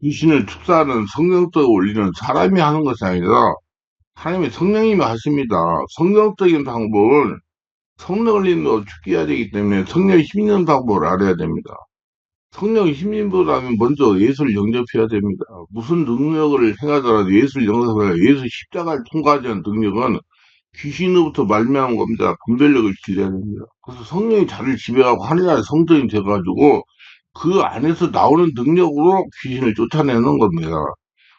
귀신을 축사하는 성경적 원리는 사람이 하는 것이 아니라 하나님의 성령님이 하십니다. 성경적인 방법은 성령을 믿고 축기해야 되기 때문에 성령이 힘있는 방법을 알아야 됩니다. 성령이 힘있보다는 먼저 예수를 영접해야 됩니다. 무슨 능력을 행하더라도 예수를 영접해야 예수 십자가를 통과하지 않은 능력은 귀신으로부터 말미암은 겁니다. 분별력을 길러야 됩니다. 그래서 성령이 자를 지배하고 하늘나라의 성전이 돼가지고 그 안에서 나오는 능력으로 귀신을 쫓아내는 겁니다.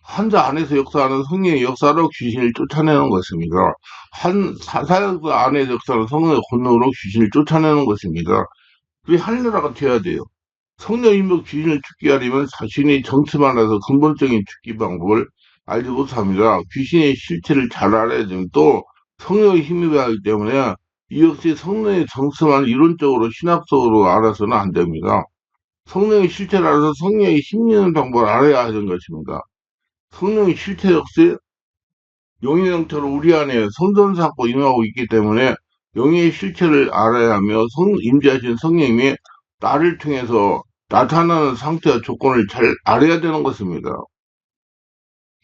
환자 안에서 역사하는 성령의 역사로 귀신을 쫓아내는 것입니다. 사역 안에서 역사하는 성령의 권능으로 귀신을 쫓아내는 것입니다. 그게 하늘나라가 돼야 돼요. 성령 인복 귀신을 죽게 하려면 자신이 정체만 알아서 근본적인 죽기 방법을 알지 못합니다. 귀신의 실체를 잘 알아야 됩니다. 또 성령의 힘이 하기 때문에 이 역시 성령의 정체만 이론적으로 신학적으로 알아서는 안 됩니다. 성령의 실체를 알아서 성령의 힘있는 방법을 알아야 하는 것입니다. 성령의 실체 역시 영의 형태로 우리 안에 성전 삼고 임하고 있기 때문에 영의 실체를 알아야 하며 임재하신 성령님이 나를 통해서 나타나는 상태와 조건을 잘 알아야 되는 것입니다.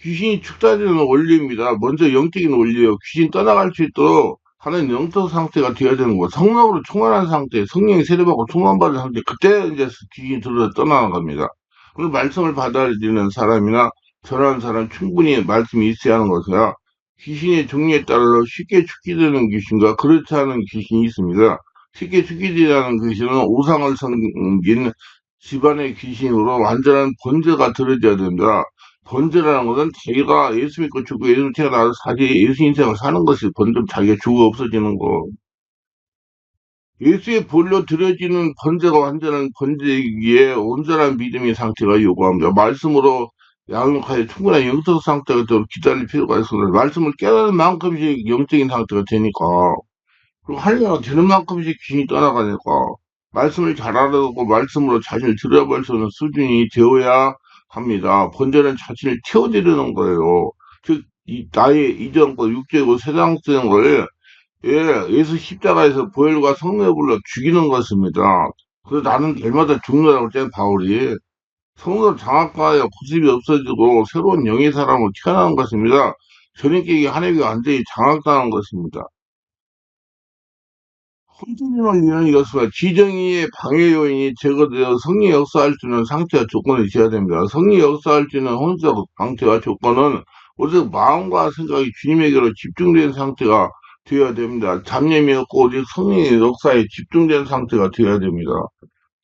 귀신이 축사되는 원리입니다. 먼저 영적인 원리예요. 귀신 떠나갈 수 있도록 하는 영적 상태가 되어야 되는 거고 성령으로 충만한 상태, 성령이 세례받고 충만받은 상태, 그때 이제 귀신이 들어서 떠나는 겁니다. 오늘 말씀을 받아들이는 사람이나 저런 사람 충분히 말씀이 있어야 하는 것이야. 귀신의 종류에 따라서 쉽게 축기되는 귀신과 그렇지 않은 귀신이 있습니다. 쉽게 축기되는 귀신은 우상을 섬긴 집안의 귀신으로 완전한 번제가 들어져야 됩니다. 번제라는 것은 자기가 예수 믿고 죽고 예수 태어나서 사실 예수 인생을 사는 것이 번제, 자기가 죽어 없어지는 거. 예수의 볼로 드려지는 번제가 완전한 번제이기에 온전한 믿음의 상태가 요구합니다. 말씀으로 양육하여 충분한 영적 상태가 되도록 기다릴 필요가 있습니다. 말씀을 깨달은 만큼씩 영적인 상태가 되니까. 그리고 하려가 되는 만큼씩 귀신이 떠나가니까. 말씀을 잘 알아듣고 말씀으로 자신을 들여볼 수 있는 수준이 되어야 합니다. 번제는 자신을 태워드리는 거예요. 즉, 나의 이전과 육체고 세상적인 걸 예수 십자가에서 보혈과 성령을 불러 죽이는 것입니다. 그래서 나는 날마다 죽는다고 했잖아요, 바울이. 성령을 장악하여 구습이 없어지고 새로운 영의 사람으로 태어나는 것입니다. 저녁에 하나님께 완전히 장악당한 것입니다. 혼돈을 위한 이것과 지정의의 방해 요인이 제거되어 성리 역사할 수 있는 상태와 조건을 지어야 됩니다. 성리 역사할 수 있는 혼적 상태와 조건은 오직 마음과 생각이 주님에게로 집중된 상태가 되어야 됩니다. 잡념이 없고 오직 성령의 역사에 집중된 상태가 되어야 됩니다.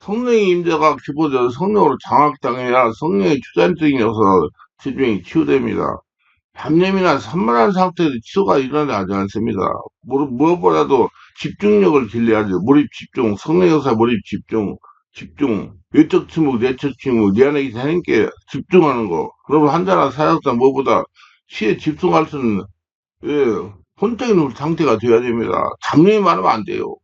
성령의 임재가 기본적으로 성령으로 장악당해야 성령의 주관적인 역사 집중이 치유됩니다. 잡념이나 산만한 상태에서 치유가 일어나지 않습니다. 무엇보다도 집중력을 길러야죠. 몰입 집중, 성령역사 몰입 집중, 외적 침묵, 내적 침묵, 내 안에 하나님께 집중하는 거. 그러면 한자나 사역자 무엇보다 시에 집중할 수 있는, 혼적인 상태가 되어야 됩니다. 잡념이 많으면 안 돼요.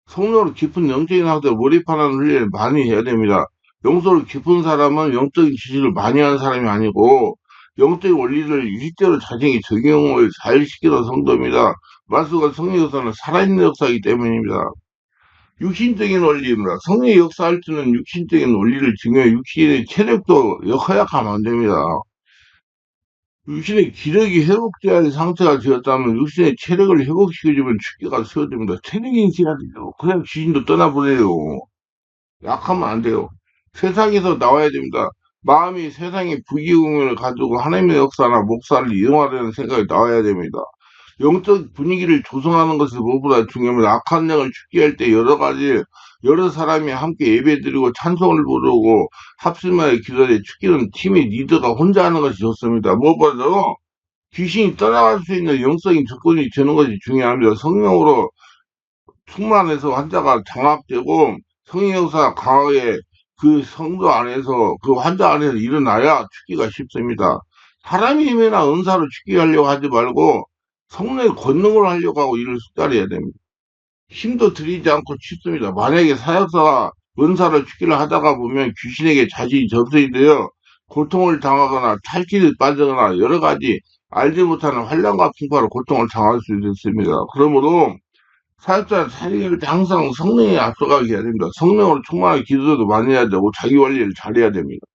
성령으로 깊은 영적인 상태에 몰입하는 훈련을 많이 해야 됩니다. 영적으로 깊은 사람은 영적인 지식을 많이 하는 사람이 아니고 영적인 원리를 실제로 자신이 적용을 잘 시키는 성도입니다. 말씀과 성령 역사는 살아있는 역사이기 때문입니다. 육신적인 원리입니다. 성령이 역사할 때는 육신적인 원리를 증명해 육신의 체력도 허약하면 안 됩니다. 육신의 기력이 회복돼야 할 상태가 되었다면 육신의 체력을 회복시켜주면 죽기가 쉬워집니다. 체력이 있어야 돼요. 그냥 귀신도 떠나보내요. 약하면 안 돼요. 세상에서 나와야 됩니다. 마음이 세상의 부귀공연을 가지고 하나님의 역사나 목사를 이용하려는 생각이 나와야 됩니다. 영적 분위기를 조성하는 것이 무엇보다 중요합니다. 악한 영을 죽게 할 때 여러 사람이 함께 예배드리고 찬송을 부르고 합심하여 기도해 죽기는 팀의 리더가 혼자 하는 것이 좋습니다. 무엇보다도 귀신이 떠나갈 수 있는 영적인 조건이 되는 것이 중요합니다. 성령으로 충만해서 환자가 장악되고 성령역사 강하게 그 성도 안에서 그 환자 안에서 일어나야 죽기가 쉽습니다. 사람의 힘이나 은사로 죽게 하려고 하지 말고 성령의 권능으로 하려고 하고 일을 숙달해야 됩니다. 힘도 들이지 않고 쉽습니다. 만약에 사역사가 은사를 죽기를 하다가 보면 귀신에게 자신이 접수이 되어 고통을 당하거나 탈길에 빠지거나 여러 가지 알지 못하는 환란과 풍파로 고통을 당할 수 있습니다. 그러므로 사역자는 살릴 때 항상 성령에 앞서가게 해야 됩니다. 성령으로 충만하게 기도도 많이 해야 되고 자기 관리를 잘해야 됩니다.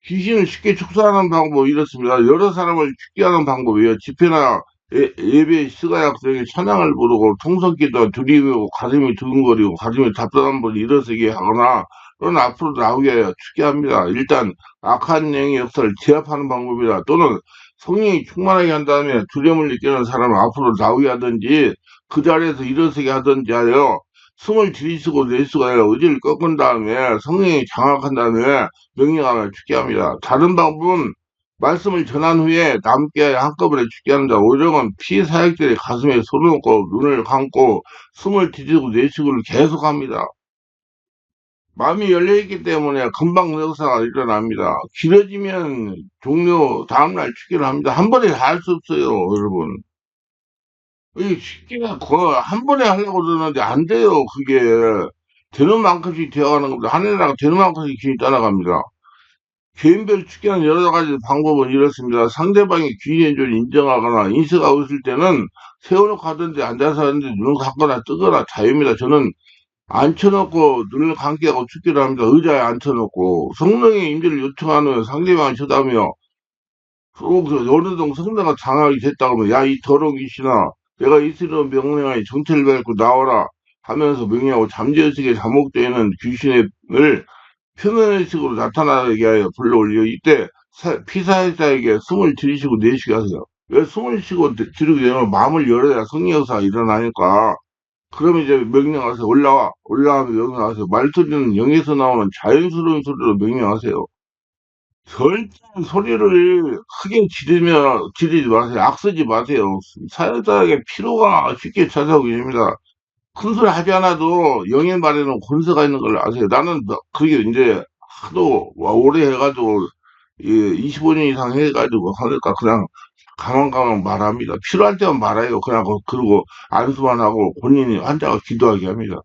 귀신을 쉽게 축소하는 방법 이렇습니다. 여러 사람을 죽게 하는 방법이에요. 집회나 예배 시가약 등에 찬양을 부르고 통성기도 두리고 가슴이 두근거리고 가슴이 답답한 분 일어서게 하거나 또는 앞으로 나오게 죽게 합니다. 일단 악한 영의 역사를 제압하는 방법이다. 또는 성령이 충만하게 한 다음에 두려움을 느끼는 사람을 앞으로 나오게 하든지 그 자리에서 일어서게 하든지 하여 숨을 들이쉬고 내쉬고 의지를 꺾은 다음에 성령이 장악한 다음에 명령하면 죽게 합니다. 다른 방법은 말씀을 전한 후에 남께 한꺼번에 죽게 합니다. 오히려는 피사역들이 가슴에 손을 얹고 눈을 감고 숨을 들이쉬고 내쉬고를 계속합니다. 마음이 열려있기 때문에 금방 역사가 일어납니다. 길어지면 종료 다음날 죽기를 합니다. 한 번에 다 할 수 없어요, 여러분. 이 죽기가 한 번에 하려고 그러는데 안 돼요, 그게. 되는 만큼씩 되어가는 겁니다. 하늘나라가 되는 만큼씩 귀신이 따라갑니다. 개인별 축기는 여러 가지 방법은 이렇습니다. 상대방이 귀신인 줄 인정하거나 인수가 없을 때는 세워놓고 하던데 앉아서 하는데 눈을 감거나 뜨거나 자유입니다. 저는 앉혀놓고 눈을 감게 하고 축기를 합니다. 의자에 앉혀놓고 성령의 임재를 요청하는 상대방을 쳐다보며 어느 정도 성대가 장악이 됐다 그러면 야 이 더러운 귀신아 내가 이스라엘 명령하에 정체를 밟고 나와라 하면서 명령하고 잠재의식에 잠복되어 있는 귀신을 표면의식으로 나타나게 하여 불러올려 이때 피사자에게 숨을 들이쉬고 내쉬게 하세요. 왜 숨을 쉬고 들이게 되면 마음을 열어야 성령사가 일어나니까 그러면 이제 명령하세요. 올라가면 명령하세요. 말소리는 영에서 나오는 자연스러운 소리로 명령하세요. 절대 소리를 크게 지르지 마세요. 악쓰지 마세요. 사역자에게 피로가 쉽게 찾아오게 됩니다. 큰 소리 하지 않아도 영의 말에는 권세가 있는 걸 아세요. 나는 그게 이제 하도 오래 해가지고 25년 이상 해가지고 하니까 그냥 가만가만 말합니다. 필요할 때만 말해요. 그냥 그러고 안수만 하고 본인이 환자가 기도하게 합니다.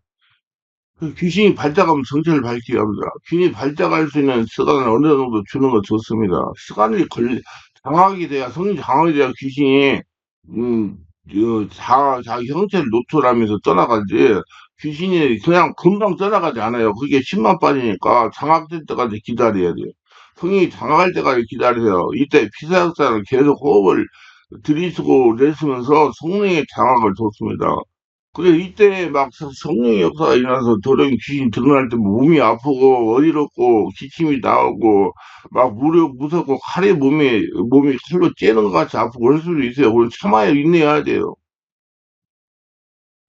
그 귀신이 발작하면 정체를 밝히게 합니다. 귀신이 발작할 수 있는 시간을 어느 정도 주는 거 좋습니다. 시간이 장악이 돼야, 성이 장악이 돼야 귀신이, 음, 자기 형체를 노출하면서 떠나가지, 귀신이 그냥 금방 떠나가지 않아요. 그게 10만 빠지니까 장악될 때까지 기다려야 돼요. 성이 장악할 때까지 기다려요. 이때 피사역사는 계속 호흡을 들이쉬고 내쉬면서 성령의 장악을 줬습니다. 그래, 이때 막 성령의 역사가 일어나서 도령이 귀신이 드러날 때 몸이 아프고 어지럽고 기침이 나오고 막 무섭고 칼에 몸이 칼로 째는 것 같이 아프고 그럴 수도 있어요. 그걸 참아야 인내해야 돼요.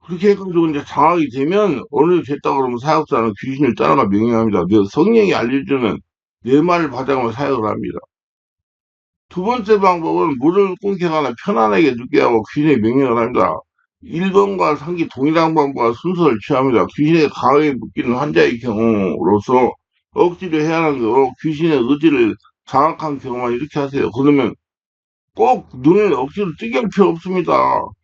그렇게 해가지고 이제 장악이 되면 어느 정도 됐다 그러면 사역자는 귀신을 따라가 명령합니다. 성령이 알려주는 내 말을 받아가면 사역을 합니다. 두 번째 방법은 물을 끊겨가나 편안하게 눕게 하고 귀신의 명령을 합니다. 1번과 상기 동일한 방법과 순서를 취합니다. 귀신에 강하게 묶이는 환자의 경우로서 억지로 해야 하는 경우 귀신의 의지를 장악한 경우만 이렇게 하세요. 그러면 꼭 눈을 억지로 뜨게 할 필요 없습니다.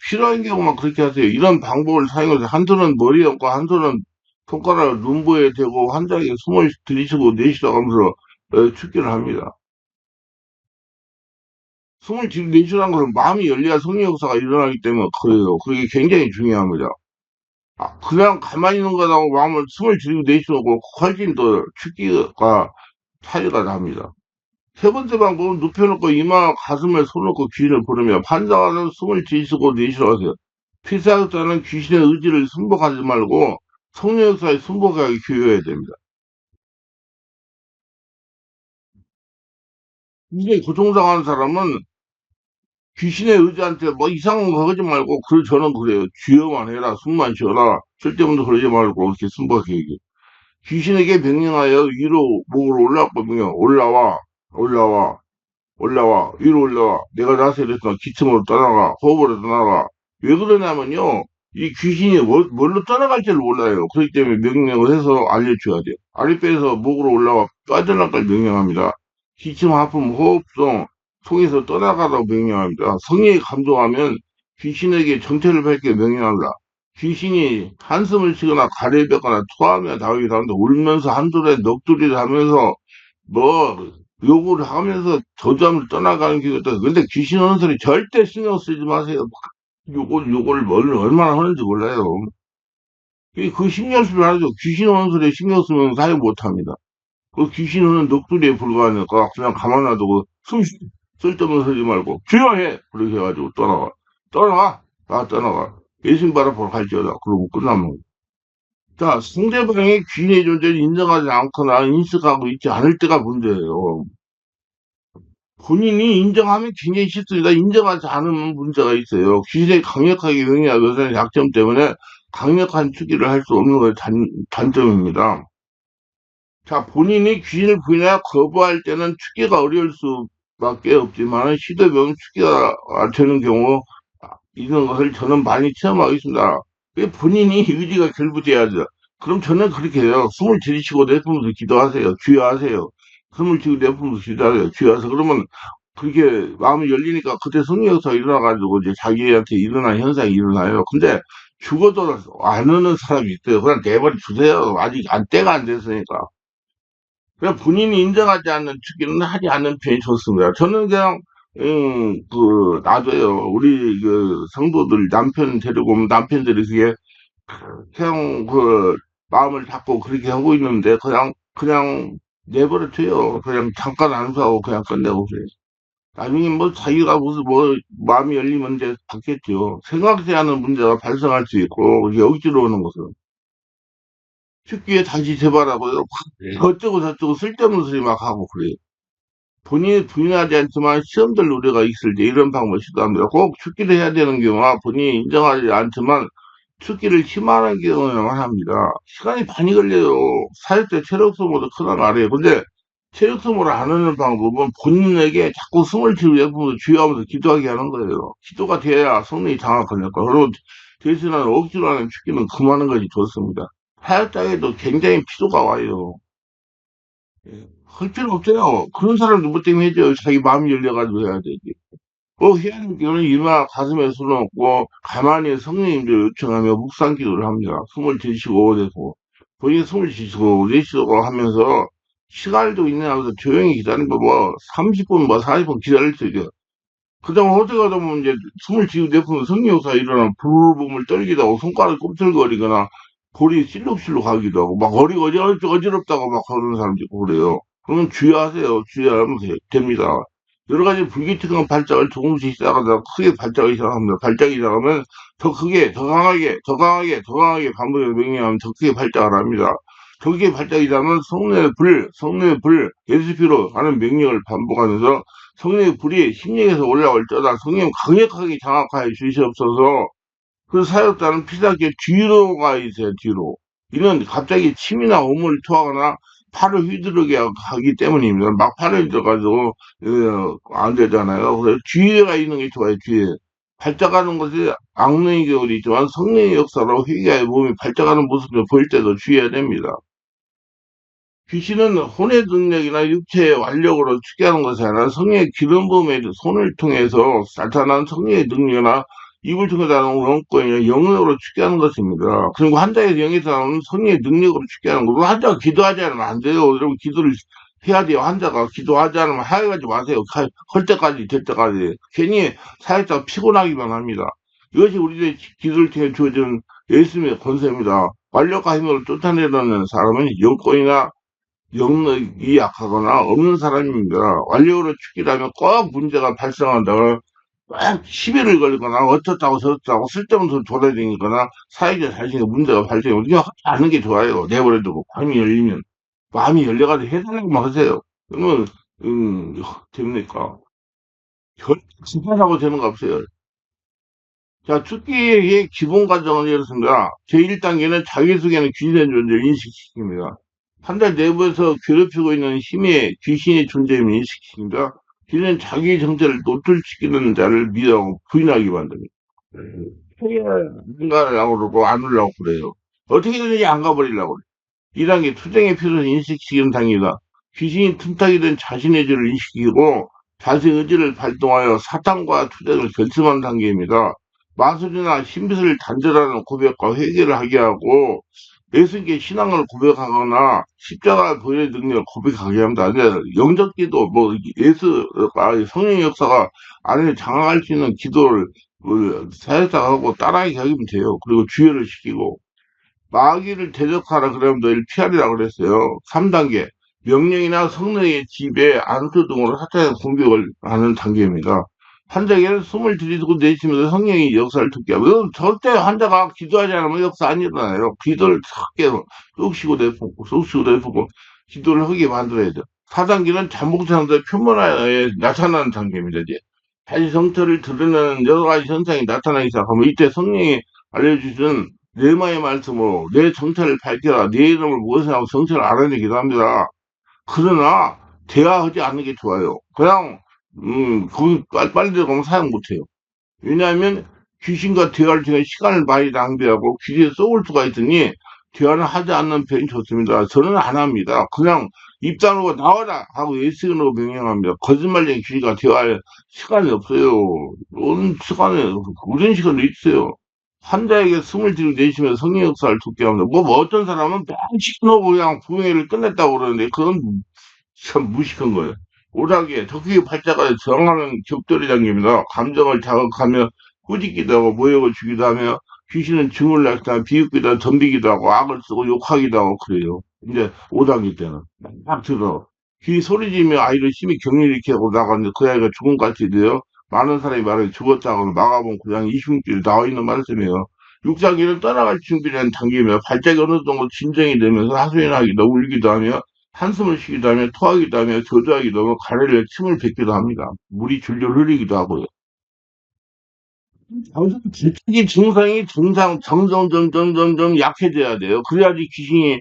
필요한 경우만 그렇게 하세요. 이런 방법을 사용해서 한 손은 머리에 얹고 한 손은 손가락을 눈부에 대고 환자에게 숨을 들이쉬고 내쉬라고 하면서 축기를 합니다. 숨을 내쉬라는 것은 마음이 열려야 성령 역사가 일어나기 때문에 그래요. 그게 굉장히 중요합니다. 그냥 가만히 있는 거하고 마음을 숨을 들이고 내쉬고 훨씬 더 축기가 차이가 납니다. 세 번째 방법은 눕혀놓고 이마 가슴에 손 놓고 귀신을 부르며 판사는 숨을 들이쉬고 내쉬라고 하세요. 필사역자는 귀신의 의지를 승복하지 말고 성령 역사에 승복하게 기여해야 됩니다. 굉장히 고통당하는 사람은 귀신의 의지한테 뭐 이상한 거 하지 말고, 저는 그래요. 주여만 해라, 숨만 쉬어라, 쓸데없는 거 그러지 말고, 이렇게 순박하게 얘기해. 귀신에게 명령하여 위로, 목으로 올라가고 명령, 올라와, 위로 올라와. 내가 자세히 했으나 기침으로 떠나가, 호흡으로 떠나가. 왜 그러냐면요, 이 귀신이 뭘로 떠나갈지를 몰라요. 그렇기 때문에 명령을 해서 알려줘야 돼요. 아랫배에서 목으로 올라와 빠져나갈 명령합니다. 기침, 하품, 호흡성, 통해서 떠나가라고 명령합니다. 성령이 감동하면 귀신에게 정체를 밝게 명령합니다. 귀신이 한숨을 쉬거나 가래를 뱉거나 토하며 나오기도 하는데 울면서 한둘에 넋두리를 하면서 뭐 욕을 하면서 저주하면서 떠나가는 기회가 근데 귀신 오는 소리 절대 신경 쓰지 마세요. 욕을 얼마나 하는지 몰라요. 그 신경 쓰지 말아요. 귀신 오는 소리에 신경 쓰면 사용 못합니다. 그 귀신은 넋두리에 불과하니까 그냥 가만 놔두고 쓸데없는 소리 말고 주여해! 그렇게 해가지고 떠나가. 떠나가! 다 떠나가. 예수님 바라보러 갈지어다. 그러고 끝나면. 자, 상대방의 귀인의 존재를 인정하지 않거나 인식하고 있지 않을 때가 문제예요. 본인이 인정하면 굉장히 쉽습니다. 인정하지 않으면 문제가 있어요. 귀신에 강력하게 영향하는 약점 때문에 강력한 추기를 할 수 없는 것이 단점입니다. 자, 본인이 귀신을 부인하여 거부할 때는 추기가 어려울 수밖에 없지만 시도해보면 추기가 되는 경우 있는 것을 저는 많이 체험하고 있습니다. 본인이 의지가 결부돼야죠. 그럼 저는 그렇게 해요. 숨을 들이쉬고 내뿜으면서 기도하세요. 주여하세요. 숨을 쉬고 내뿜으면서 기도하세요. 주여하세요. 그러면 그렇게 마음이 열리니까 그때 성령에서 일어나가지고 이제 자기한테 일어난 현상이 일어나요. 근데 죽어도 안 오는 사람이 있어요. 그냥 내버려 두세요. 아직 때가 안 됐으니까. 그냥 본인이 인정하지 않는 추기는 하지 않는 편이 좋습니다. 저는 그냥, 놔둬요. 우리 성도들 남편 데리고 오면 남편들이 그게 그냥 마음을 잡고 그렇게 하고 있는데 그냥 내버려 둬요. 그냥 잠깐 안수하고 그냥 끝내고 그래요. 나중에 뭐 자기가 무슨 마음이 열리면 이제 받겠죠. 생각지 않은 문제가 발생할 수 있고 이게 억지로 오는 것은 쉽게 다시 재발하고요. 어쩌고 저쩌고 쓸데없는 소리 막 하고 그래요. 본인이 부인하지 않지만 시험될 우려가 있을 때 이런 방법을 시도합니다. 꼭 축기를 해야 되는 경우와 본인이 인정하지 않지만 축기를 희망하는 경우에만 합니다. 시간이 많이 걸려요. 사회 체력 소모도 크다 말이에요. 근데 체력 소모를 안 하는 방법은 본인에게 자꾸 숨을 들이면서 주의하면서 기도하게 하는 거예요. 기도가 돼야 성령이 장악하니까. 그리고 대신에 억지로 하는 축기는 그만하는 것이 좋습니다. 하얗다해도 굉장히 피로가 와요. 예. 할 필요 없어요. 그런 사람도 뭐 때문에 해줘요. 자기 마음이 열려가지고 해야 되지. 해야 될 경우는 이마 가슴에 손을 얹고 가만히 성령님들 요청하며 묵상 기도를 합니다. 숨을 들이쉬고 내쉬고 본인이 숨을 들이쉬고 내쉬고 하면서 시간도 있네 하면서 조용히 기다리는 거 30분 뭐 40분 기다릴 수 있어요. 그다음 어디 가다 보면 이제 숨을 지고 내쉬면 성령사 일어나면 불불 떨기도 하고 손가락 꿈틀거리거나 볼이 실룩실룩 하기도 하고 막 어리 어지럽다고 막 그러는 사람도 있고 그래요. 그러면 주의하세요. 주의하면 됩니다. 여러 가지 불규칙한 발작을 조금씩 시작하다가 크게 발작이 시작합니다. 발작이 시작하면 더 크게, 더 강하게, 더 강하게, 더 강하게 반복해서 명령하면 더 크게 발작을 합니다. 더 크게 발작이 시작하면 성령의 불, 예수피로 하는 명령을 반복하면서 성령의 불이 심령에서 올라올 때다 성령 강력하게 장악하여 주시옵소서. 그 사역자는 피사계 뒤로 가 있어요, 뒤로. 이는 갑자기 침이나 오물을 토하거나 팔을 휘두르게 하기 때문입니다. 막 팔을 휘둘러가지고, 안 되잖아요. 그래서 뒤에 가 있는 게 좋아요, 뒤에. 발작하는 것이 악령의 겨울이 있지만 성령의 역사로 회개의 몸이 발작하는 모습을 보일 때도 주의해야 됩니다. 귀신은 혼의 능력이나 육체의 완력으로 추계하는 것이 아니라 성의 기름 부음의 손을 통해서 나타난 성의 능력이나 입을 통해 나오는 원권이나 영역으로 추계하는 것입니다. 그리고 환자의 영에서 나오는 성의 능력으로 추계하는 거고 환자가 기도하지 않으면 안 돼요. 여러분 기도를 해야 돼요. 환자가 기도하지 않으면 하여가지 마세요. 할 때까지 될 때까지 괜히 사역자가 피곤하기만 합니다. 이것이 우리의 기도를 통해 주어지는 예수님의 권세입니다. 완력과 힘으로 쫓아내려는 사람은 영권이나 영역이 약하거나 없는 사람입니다. 완력으로 축이라면 꼭 문제가 발생한다고 막 시비를 걸거나 어떻다고 저렇다고 쓸데없는 소리 돌아다니거나 사회적 자신의 문제가 발생하면 그냥 하지 않는 게 좋아요. 내버려두고 마음이 열리면 마음이 열려가지고 해달라고 하세요. 그러면 됩니까? 별 진짜라고 되는 거 없어요. 자, 축기의 기본 과정은 이렇습니다. 제1단계는 자기속에는 귀신의 존재를 인식시킵니다. 한 달 내부에서 괴롭히고 있는 힘의 귀신의 존재임을 인식시킵니다. 귀신은 자기 정체를 노출시키는 자를 믿어 부인하게 만듭니다. 해야 가려고 그러고 안 오려고 그래요. 어떻게든지 안 가버리려고 그래요. 2단계 투쟁의 필요를 인식시키는 단계다. 귀신이 틈타게 된 자신의 죄를 인식시키고 자신의 의지를 발동하여 사탄과 투쟁을 결심하는 단계입니다. 마술이나 신비를 단절하는 고백과 회개를 하게 하고 예수님께 신앙을 고백하거나 십자가 보혈의 능력을 고백하게 합니다. 근데 영적 기도, 성령의 역사가 안에 장악할 수 있는 기도를 사회자가 하고 따라하게 하면 돼요. 그리고 주의를 시키고 마귀를 대적하라 그러면 너희를 피하리라 그랬어요. 3단계 명령이나 성령의 지배, 안수 등으로 사탄의 공격을 하는 단계입니다. 환자에게는 숨을 들이쉬고 내쉬면서 성령의 역사를 듣게 하고, 절대 환자가 기도하지 않으면 역사 안 일어나요. 기도를 크게 쑥 쉬고 내뿜고, 쑥 쉬고 내뿜고, 기도를 하게 만들어야 돼요. 4단계는 잠복상자의 표면화에 나타나는 단계입니다, 이제. 자기 성태를 드러내는 여러 가지 현상이 나타나기 시작하면, 이때 성령이 알려주신 뇌마의 말씀으로 내 정체를 밝혀라, 내 이름을 무엇이라고 정체를 알아내기도 합니다. 그러나 대화하지 않는 게 좋아요. 그냥 거기 빨리 들어가면 사용 못해요. 왜냐하면 귀신과 대화를 통해 시간을 많이 낭비하고 귀신에 쏘을 수가 있으니 대화는 하지 않는 편이 좋습니다. 저는 안 합니다. 그냥 입단으로 나와라 하고 예식으로 명령합니다. 거짓말쟁이 귀신과 대화할 시간이 없어요. 오랜 시간이 있어요. 환자에게 숨을 들이내쉬면서 성령 역사를 돕게 합니다. 뭐 어떤 사람은 뺑치고 그냥 부흥회를 끝냈다고 그러는데 그건 참 무식한 거예요. 오락에 적극의 팔자가 정하는 격돌이 장입니다. 감정을 자극하며 꾸짖기도 하고 모욕을 주기도 하며 귀신은 증오를 나타나 비웃기도 하고 덤비기도 하고 악을 쓰고 욕하기도 하고 그래요. 이제 오락일 때는 막 들어. 귀 소리지며 아이를 심히 격리를 일으켜 하고 나가는데 그 아이가 죽음같이 돼요. 많은 사람이 말을 죽었다고 막아본 그냥 20일이 나와 있는 말씀이에요. 육상기를 떠나갈 준비를 단계며 발작이 어느 정도 진정이 되면서 하소연하기도 울기도 하며 한숨을 쉬기도 하며 토하기도 하며 저주하기도 하고 가래를 침을 뱉기도 합니다. 물이 줄줄 흐르기도 하고요. 이 증상이 점점 약해져야 돼요. 그래야지 귀신이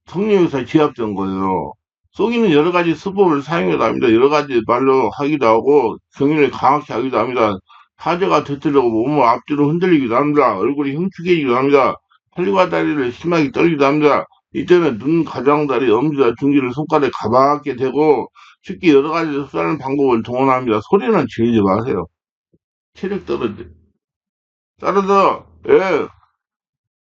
성령에서 제압된 거예요. 속이는 여러 가지 수법을 사용해도 합니다. 여러 가지 말로 하기도 하고 경위를 강하게 하기도 합니다. 하자가 되뜨려고 몸을 앞뒤로 흔들리기도 합니다. 얼굴이 흉측해지기도 합니다. 팔과 다리를 심하게 떨기도 합니다. 이때는 눈, 가장다리, 엄지와 중지를 손가락에 가볍게 대고 쉽게 여러 가지 흡수하는 방법을 동원합니다. 소리는 지르지 마세요. 체력 떨어져. 따라서 예,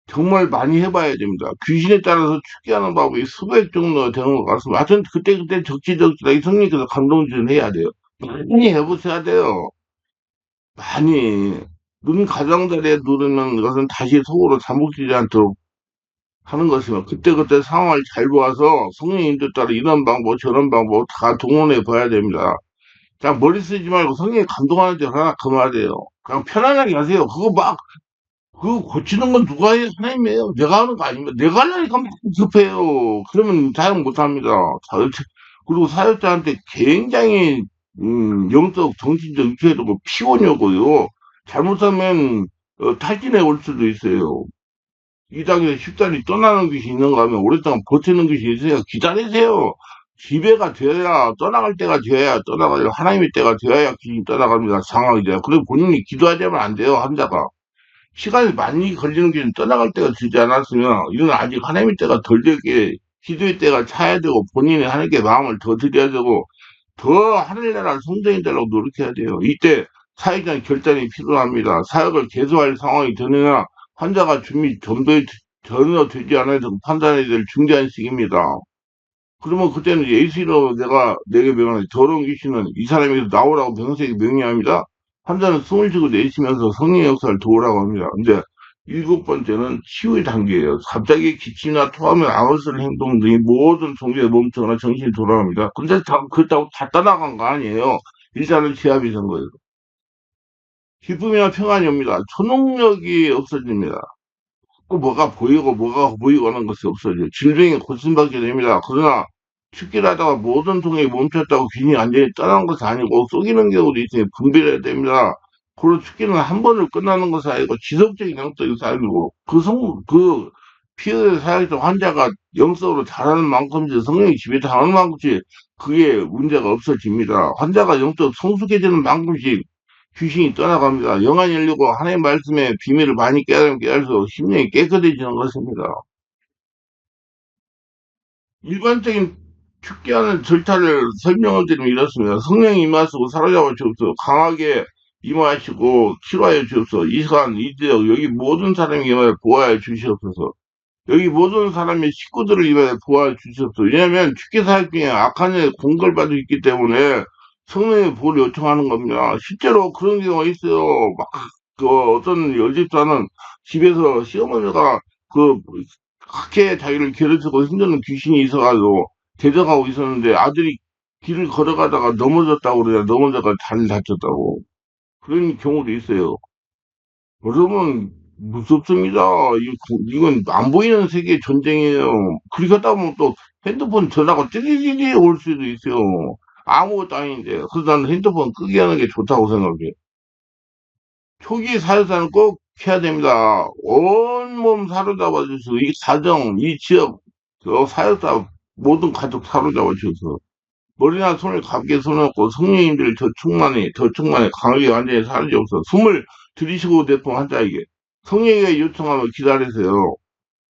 정말 많이 해봐야 됩니다. 귀신에 따라서 축기하는 방법이 수백 정도가 되는 것 같습니다. 하여튼 그때 적시적시하게 성령께서 감동주는 해야 돼요. 많이 해보셔야 돼요. 많이. 눈 가장자리에 누르는 것은 다시 속으로 잠복되지 않도록 하는 것이며 그때그때 상황을 잘 보아서 성령님들 따라 이런 방법 저런 방법 다 동원해 봐야 됩니다. 자, 머리 쓰지 말고 성령이 감동하는 대로 하라 그 말이에요. 그냥 편안하게 하세요. 그거 고치는 건 누가 해요? 하나님이에요. 내가 하는 거 아닙니다. 내가 하려니까 막 급해요. 그러면 사용 못 합니다. 그리고 사역자한테 굉장히, 영적, 정신적, 육체적으로 피곤이 오고요. 잘못하면, 탈진해 올 수도 있어요. 이 땅에서 쉽사리 떠나는 것이 있는가 하면 오랫동안 버티는 것이 있어요. 기다리세요. 기회가 되어야, 떠나갈 때가 되어야, 떠나가려, 하나님의 때가 되어야 귀신이 떠나갑니다. 상황이 돼요. 그리고 본인이 기도하자면 안 돼요, 환자가. 시간이 많이 걸리는 게 떠나갈 때가 되지 않았으면 이건 아직 하나님의 때가 덜 되게 기도의 때가 차야 되고 본인이 하나님께 마음을 더 드려야 되고 더 하늘나라 성도인 되라고 노력해야 돼요. 이때 사회적 결단이 필요합니다. 사역을 계속할 상황이 되느냐 환자가 준비 전혀 되지 않아야 되고 판단해야 될 중대한 시기입니다. 그러면 그때는 예수로 내게 명하는 더러운 귀신은 이 사람에게서 나오라고 병세에게 명령합니다. 환자는 숨을 쉬고 내쉬면서 성령의 역사를 도우라고 합니다. 근데 일곱 번째는 치유의 단계예요. 갑자기 기침이나 토하면 악을 쓰는 행동 등이 모든 종류에 멈추거나 정신이 돌아갑니다. 근데 그렇다고 다 떠나간 거 아니에요. 일단은 제압이 된 거예요. 기쁨이나 평안이 옵니다. 초능력이 없어집니다. 뭐가 보이고 뭐가 보이고 하는 것이 없어져요. 질병이 고침받게 됩니다. 그러나 축기를 하다가 모든 통에 멈췄다고 귀신이 완전히 떠난 것이 아니고 쏘기는 경우도 있으니 분별해야 됩니다. 그리고 축기는 한 번을 끝나는 것이 아니고 지속적인 영적인 사역이고 피해를 사역자 환자가 영적으로 잘하는 만큼씩 성령이 지배당하는 만큼씩 그게 문제가 없어집니다. 환자가 영적 성숙해지는 만큼씩 귀신이 떠나갑니다. 영안이 열리고 하나님의 말씀의 비밀을 많이 깨달으면 깨달을수록 심령이 깨끗해지는 것입니다. 일반적인 축기하는 절차를 설명을 드리면 이렇습니다. 성령이 임하시고 사로잡아 주옵소서 강하게 임하시고 치료하여 주옵소서 이 시간 이 지역 여기 모든 사람에게 임하여 보호하여 주시옵소서 여기 모든 사람의 식구들을 임하여 보호하여 주시옵소서 왜냐하면 축기 사역 중에 악한 일 공갈받고 있기 때문에 성령의 보호를 요청하는 겁니다. 실제로 그런 경우가 있어요. 막, 어떤 열집사는 집에서 시어머니가 그, 학회에 자기를 괴롭히고 힘드는 귀신이 있어가지고 데려가고 있었는데 아들이 길을 걸어가다가 넘어졌다고 그래요. 넘어져가 다리를 다쳤다고. 그런 경우도 있어요. 여러분, 무섭습니다. 이건 안 보이는 세계 전쟁이에요. 그렇게 하다 보면 또 핸드폰 전화가 띠리리리 올 수도 있어요. 아무것도 아닌데. 그래서 나는 핸드폰 끄게 하는 게 좋다고 생각해요. 초기 사회사는 꼭 해야 됩니다. 온몸 사로잡아 주셔서 이 가정, 이 지역, 사회사 모든 가족 사로잡아 주셔서 머리나 손을 감게 손었고 성령님들 더 충만히 강하게 완전히 사라져서 숨을 들이쉬고 대통 한자에게 성령에게 요청하며 기다리세요.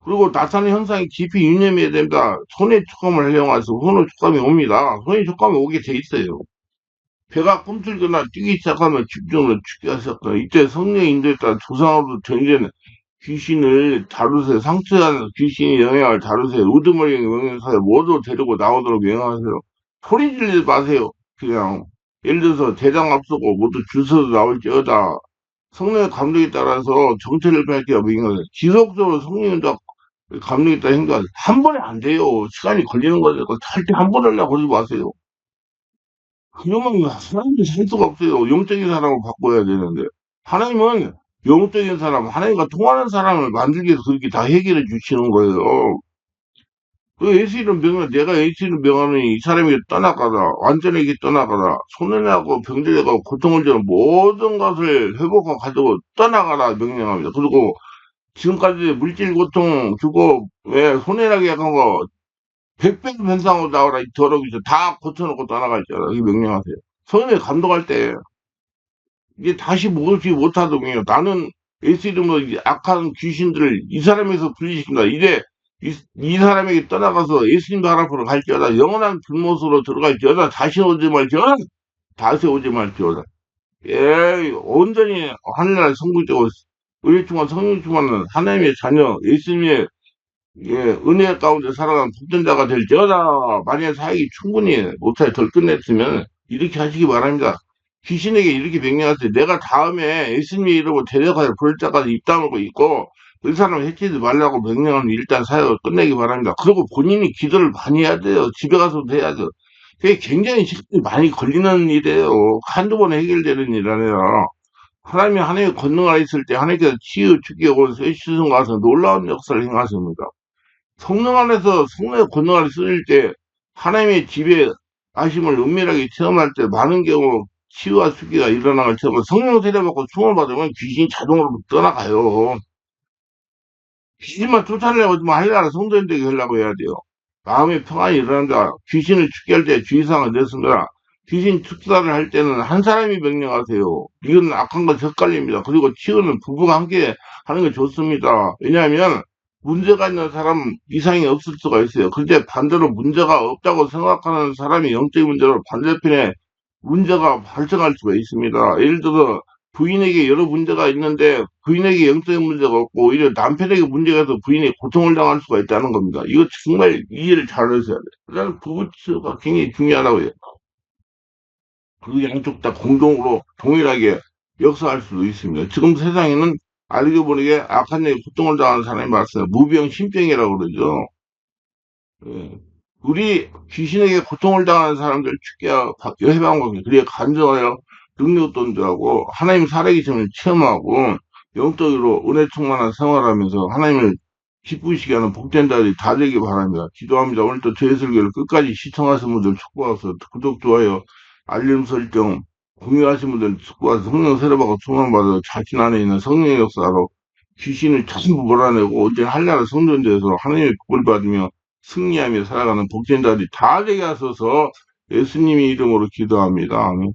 그리고 나타나는 현상이 깊이 유념해야 됩니다. 손의 촉감을 활용해서 손의 촉감이 옵니다. 손의 촉감이 오게 돼 있어요. 배가 꿈틀거나 뛰기 시작하면 집중을 죽게 하셨다. 이때 성령의 인도에 따라 조상으로 전이되는 귀신을 다루세요. 상처한 귀신의 영향을 다루세요. 우두머리의 영향사에 모두 데리고 나오도록 명하세요. 소리 지르지 마세요. 그냥 예를 들어서 대장 앞서고 모두 줄 서서 나올지어다. 성령의 감독에 따라서 정체를 밝혀 명하세요. 지속적으로 성령의 감독에 따라 행동하세요. 한 번에 안 돼요. 시간이 걸리는 거니까 절대 한 번에 하려고 그러지 마세요. 그러면 사람이 살 수가 없어요. 영적인 사람을 바꿔야 되는데. 하나님은 영적인 사람, 하나님과 통하는 사람을 만들기 위해서 그렇게 다 해결해 주시는 거예요. 그 예수이름 명하, 내가 예수이름 명하니 이 사람에게 떠나가라. 완전하게 떠나가라. 손해나고 병들어가고 고통을 주는 모든 것을 회복하고 가지고 떠나가라 명령합니다. 그리고 지금까지 물질 고통 주고 왜 손해나게 한 거 100배 변상으로 나오라. 이 더러기죠. 다 고쳐놓고 떠나갈 줄 알아. 이 명령하세요. 성령에 감동할 때 이게 다시 모으지 못하더군요. 나는 예수 이름으로 이 악한 귀신들을 이 사람에서 분리시킨다. 이래 이 사람에게 떠나가서 예수님 나라 앞으로 갈지어다. 영원한 불못으로 들어갈지어다. 다시 오지 말지어다. 다시 오지 말지어다. 예, 온전히 하늘나라 성국적으로 의리충만 성령충만은 하나님의 자녀 예수님의 예, 은혜 가운데 살아가는 복전자가 될지어다. 만약에 사역이 충분히 못해 덜 끝냈으면 이렇게 하시기 바랍니다. 귀신에게 이렇게 명령하세요. 내가 다음에 예수님의 이름으로 데려가야 부를 자까지 입 다물고 있고 그 사람 해치지 말라고 명령하면 일단 사역을 끝내기 바랍니다. 그리고 본인이 기도를 많이 해야 돼요. 집에 가서도 해야죠. 그게 굉장히 시간이 많이 걸리는 일이에요. 한두 번에 해결되는 일 아니라. 하나님이 하나님의 권능 아래 있을 때 하나님께서 치유, 축복하고 쇠시승 가서 놀라운 역사를 행하십니다. 성령 안에서 성령의 권능을 쓰일 때 하나님의 지배 하심을 은밀하게 체험할 때 많은 경우 치유와 수기가 일어나는 것처럼 성령 세례받고 충을 받으면 귀신이 자동으로 떠나가요. 귀신만 쫓아내려고 하지 마. 하려면 성도인 되게 하려고 해야 돼요. 마음의 평안이 일어난다. 귀신을 죽게 할 때 주의사항을 냈습니다. 귀신 축사를 할 때는 한 사람이 명령하세요. 이건 악한 건 헷갈립니다. 그리고 치유는 부부가 함께 하는 게 좋습니다. 왜냐하면 문제가 있는 사람 이상이 없을 수가 있어요. 그런데 반대로 문제가 없다고 생각하는 사람이 영적인 문제로 반대편에 문제가 발생할 수가 있습니다. 예를 들어서 부인에게 여러 문제가 있는데 부인에게 영적인 문제가 없고 오히려 남편에게 문제가 있어서 부인이 고통을 당할 수가 있다는 겁니다. 이거 정말 이해를 잘 하셔야 돼요. 그래서 부부치가 굉장히 중요하다고 해요. 그 양쪽 다 공동으로 동일하게 역사할 수도 있습니다. 지금 세상에는 알고 보니까 악한 영에 고통을 당하는 사람이 많습니다. 무병 신병이라고 그러죠. 예. 우리 귀신에게 고통을 당하는 사람들 축제와 해방법이 그리에 간절하여 능력돈들하고 하나님 살아계심을 체험하고 영적으로 은혜 충만한 생활하면서 하나님을 기쁘시게 하는 복된 날이 다 되기 바랍니다. 기도합니다. 오늘도 저의 설교를 끝까지 시청하신 분들 축복하셔서 구독, 좋아요, 알림 설정, 공유하신 분들 축복하셔서 성령 세례받고 충만받아 자신 안에 있는 성령의 역사로 귀신을 전부 몰아내고 언제 한나라 성전대에서 하나님의 복을 받으며 승리하며 살아가는 복된 자들이 다 되게 하소서 예수님의 이름으로 기도합니다. 아멘.